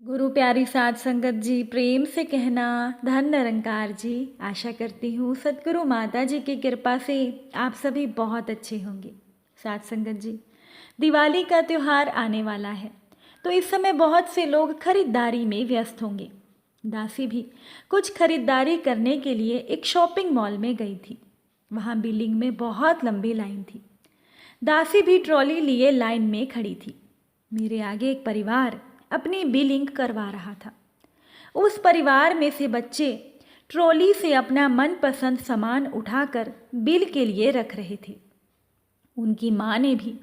गुरु प्यारी साध संगत जी, प्रेम से कहना धन निरंकार जी। आशा करती हूँ सतगुरु माता जी की कृपा से आप सभी बहुत अच्छे होंगे। साध संगत जी, दिवाली का त्यौहार आने वाला है, तो इस समय बहुत से लोग खरीदारी में व्यस्त होंगे। दासी भी कुछ खरीदारी करने के लिए एक शॉपिंग मॉल में गई थी। वहाँ बिलिंग में बहुत लंबी लाइन थी। दासी भी ट्रॉली लिए लाइन में खड़ी थी। मेरे आगे एक परिवार अपनी बिलिंग करवा रहा था। उस परिवार में से बच्चे ट्रॉली से अपना मनपसंद सामान उठाकर बिल के लिए रख रहे थे। उनकी माँ ने भी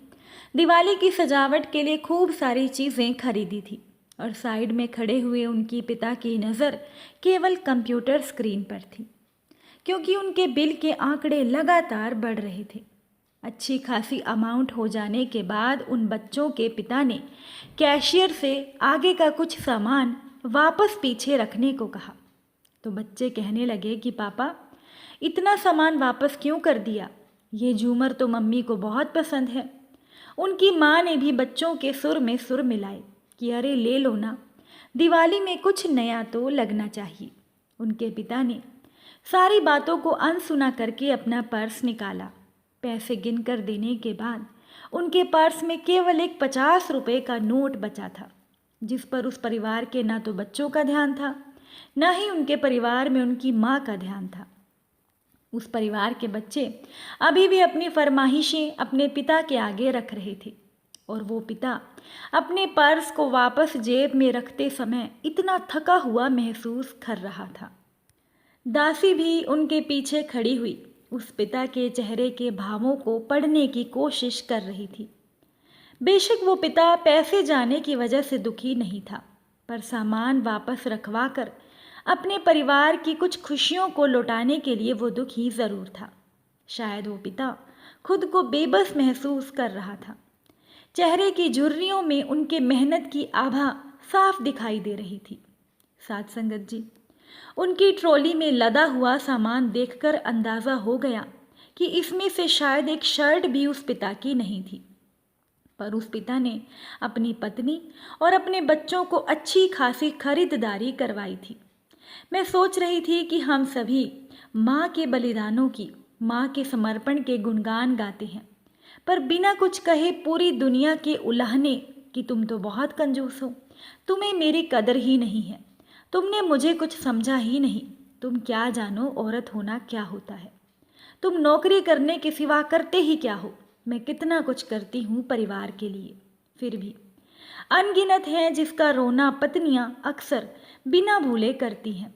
दिवाली की सजावट के लिए खूब सारी चीज़ें खरीदी थी और साइड में खड़े हुए उनकी पिता की नज़र केवल कंप्यूटर स्क्रीन पर थी, क्योंकि उनके बिल के आंकड़े लगातार बढ़ रहे थे। अच्छी खासी अमाउंट हो जाने के बाद उन बच्चों के पिता ने कैशियर से आगे का कुछ सामान वापस पीछे रखने को कहा। तो बच्चे कहने लगे कि पापा, इतना सामान वापस क्यों कर दिया? ये झूमर तो मम्मी को बहुत पसंद है। उनकी माँ ने भी बच्चों के सुर में सुर मिलाए कि अरे ले लो ना, दिवाली में कुछ नया तो लगना चाहिए। उनके पिता ने सारी बातों को अनसुना करके अपना पर्स निकाला। पैसे गिन कर देने के बाद उनके पर्स में केवल एक 50 रुपये का नोट बचा था, जिस पर उस परिवार के ना तो बच्चों का ध्यान था, ना ही उनके परिवार में उनकी माँ का ध्यान था। उस परिवार के बच्चे अभी भी अपनी फरमाइशें अपने पिता के आगे रख रहे थे और वो पिता अपने पर्स को वापस जेब में रखते समय इतना थका हुआ महसूस कर रहा था। दासी भी उनके पीछे खड़ी हुई उस पिता के चेहरे के भावों को पढ़ने की कोशिश कर रही थी। बेशक वो पिता पैसे जाने की वजह से दुखी नहीं था, पर सामान वापस रखवा कर अपने परिवार की कुछ खुशियों को लौटाने के लिए वो दुखी ज़रूर था। शायद वो पिता खुद को बेबस महसूस कर रहा था। चेहरे की झुर्रियों में उनके मेहनत की आभा साफ दिखाई दे रही थी। साथ संगत जी, उनकी ट्रॉली में लदा हुआ सामान देखकर अंदाज़ा हो गया कि इसमें से शायद एक शर्ट भी उस पिता की नहीं थी, पर उस पिता ने अपनी पत्नी और अपने बच्चों को अच्छी खासी खरीदारी करवाई थी। मैं सोच रही थी कि हम सभी माँ के बलिदानों की, माँ के समर्पण के गुणगान गाते हैं, पर बिना कुछ कहे पूरी दुनिया के उलाहने कि तुम तो बहुत कंजूस हो, तुम्हें मेरी कदर ही नहीं है, तुमने मुझे कुछ समझा ही नहीं, तुम क्या जानो औरत होना क्या होता है, तुम नौकरी करने के सिवा करते ही क्या हो, मैं कितना कुछ करती हूँ परिवार के लिए, फिर भी अनगिनत हैं जिसका रोना पत्नियाँ अक्सर बिना भूले करती हैं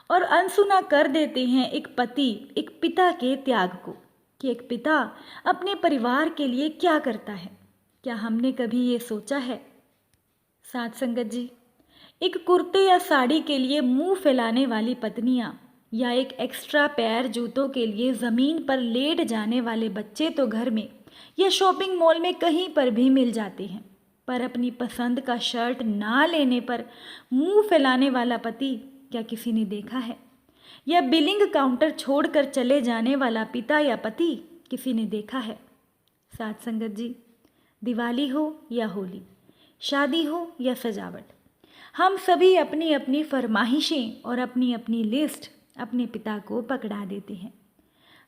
और अनसुना कर देते हैं एक पति, एक पिता के त्याग को, कि एक पिता अपने परिवार के लिए क्या करता है। क्या हमने कभी ये सोचा है? साथ संगत जी, एक कुर्ते या साड़ी के लिए मुंह फैलाने वाली पत्नियां या एक एक्स्ट्रा पैर जूतों के लिए ज़मीन पर लेट जाने वाले बच्चे तो घर में या शॉपिंग मॉल में कहीं पर भी मिल जाते हैं, पर अपनी पसंद का शर्ट ना लेने पर मुंह फैलाने वाला पति क्या किसी ने देखा है? या बिलिंग काउंटर छोड़कर चले जाने वाला पिता या पति किसी ने देखा है? साथ संगत जी, दिवाली हो या होली, शादी हो या सजावट, हम सभी अपनी अपनी फरमाइशें और अपनी अपनी लिस्ट अपने पिता को पकड़ा देते हैं,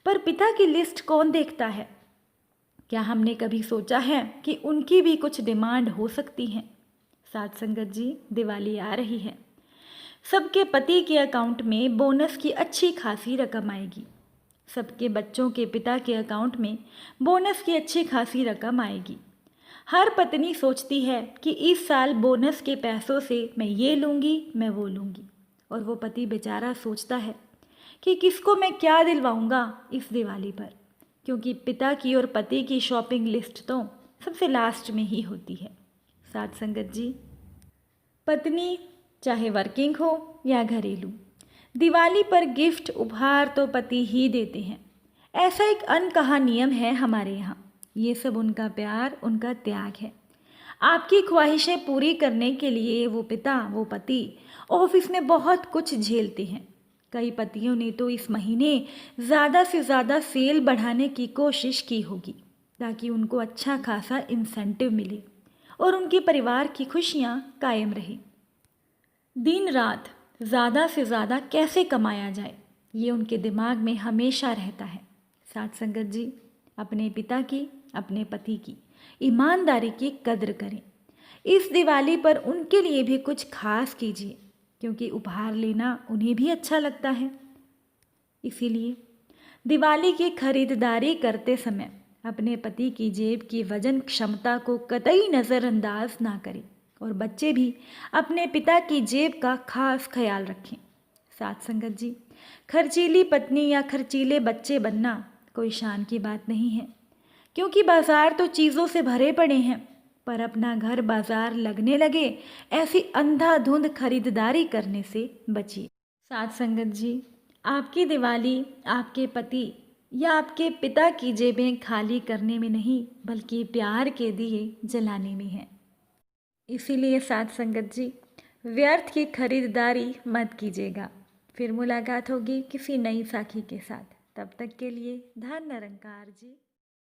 पर पिता की लिस्ट कौन देखता है? क्या हमने कभी सोचा है कि उनकी भी कुछ डिमांड हो सकती है? साथ संगत जी, दिवाली आ रही है, सबके पति के अकाउंट में बोनस की अच्छी खासी रकम आएगी, सबके बच्चों के पिता के अकाउंट में बोनस की अच्छी खासी रकम आएगी। हर पत्नी सोचती है कि इस साल बोनस के पैसों से मैं ये लूँगी, मैं वो लूँगी, और वो पति बेचारा सोचता है कि किसको मैं क्या दिलवाऊँगा इस दिवाली पर, क्योंकि पिता की और पति की शॉपिंग लिस्ट तो सबसे लास्ट में ही होती है। साथ संगत जी, पत्नी चाहे वर्किंग हो या घरेलू, दिवाली पर गिफ्ट उपहार तो पति ही देते हैं। ऐसा एक अनकहा नियम है हमारे यहाँ। ये सब उनका प्यार, उनका त्याग है। आपकी ख्वाहिशें पूरी करने के लिए वो पिता, वो पति ऑफिस में बहुत कुछ झेलते हैं। कई पतियों ने तो इस महीने ज़्यादा से ज़्यादा सेल बढ़ाने की कोशिश की होगी ताकि उनको अच्छा खासा इंसेंटिव मिले और उनके परिवार की खुशियाँ कायम रहे। दिन रात ज़्यादा से ज़्यादा कैसे कमाया जाए, ये उनके दिमाग में हमेशा रहता है। साथ संगत जी, अपने पिता की, अपने पति की ईमानदारी की कद्र करें। इस दिवाली पर उनके लिए भी कुछ खास कीजिए, क्योंकि उपहार लेना उन्हें भी अच्छा लगता है। इसीलिए दिवाली की खरीदारी करते समय अपने पति की जेब की वजन क्षमता को कतई नज़रअंदाज ना करें और बच्चे भी अपने पिता की जेब का खास ख्याल रखें। साथ संगत जी, खर्चीली पत्नी या खर्चीले बच्चे बनना कोई शान की बात नहीं है, क्योंकि बाजार तो चीज़ों से भरे पड़े हैं। पर अपना घर बाजार लगने लगे ऐसी अंधाधुंध खरीदारी करने से बचिए। साथ संगत जी, आपकी दिवाली आपके पति या आपके पिता की जेबें खाली करने में नहीं, बल्कि प्यार के दिए जलाने में है। इसीलिए साथ संगत जी, व्यर्थ की खरीदारी मत कीजिएगा। फिर मुलाकात होगी किसी नई साखी के साथ। तब तक के लिए धन निरंकार जी।